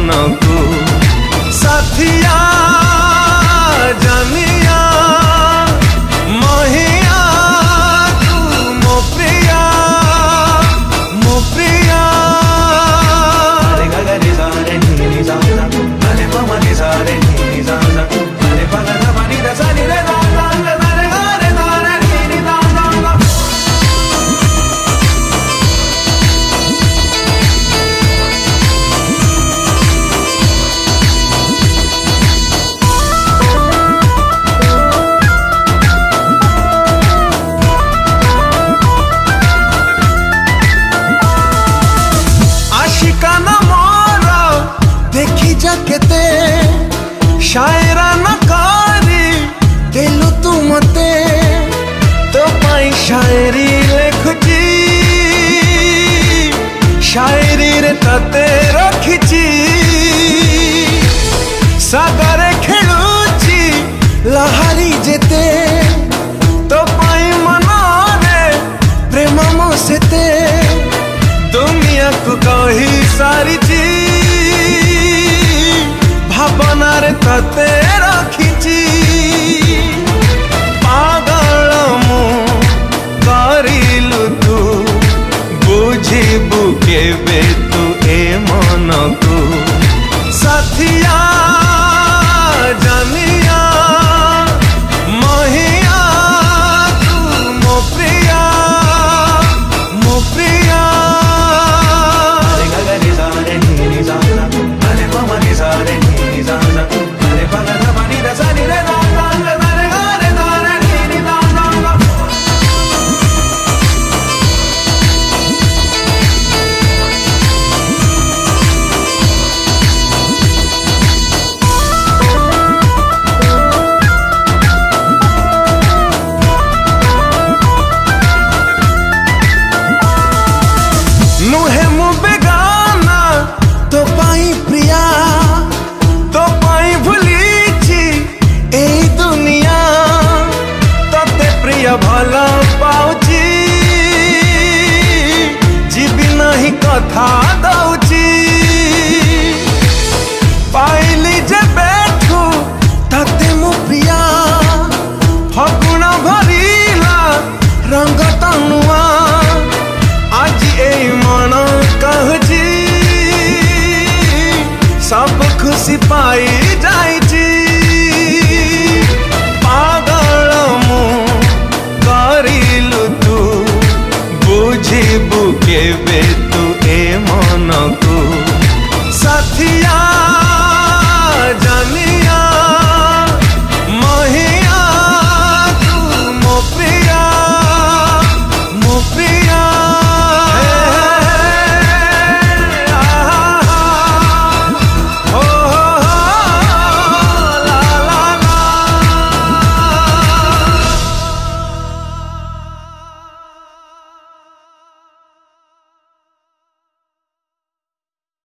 मन को साथिया जानिया महिया तू मो प्रिया मो प्रिया रे गा गा रे सा रे नी सा सा रे प म रे सा रे नी सा सा रे प ग ग म नी दा सा नी रे गा गा गा रे गा रे सा रे नी दा दा दा। केते शायरा नकारी दिलु तू मते तो पाई शायरी लिखुची शायरी रे तते रखिची सागरे खेलुची लहरी जेते तो पाई मनारे प्रेम मोसेते दुनिया को कही सारी भावना रे तते रखिची पागल मु करिलु तू बुझिबु केबे तू ए मन को साथिया जानिया महिया तू मो प्रिया मो प्रिया रे गा गा रे सा रे नी सा सा रे प म रे सा रे नी सा सा रे प ग ग म नी दा सा नी रे गा गा गा रे गा रे सा रे नी दा दा दा। नुहे मु बेगाना तो पाई प्रिया तो पाई भूलीची ए दुनिया तते प्रिय भला पाउची जीवी नहीं कथा दउची पाइली जे बैठू तते मु प्रिया फगुण भरिला रंग तनुआ आज ए मन कहजी सब खुशी पाई जाइजी पागल मु करिलु तू बुझिबु केबे तू ए मन को साथिया जानी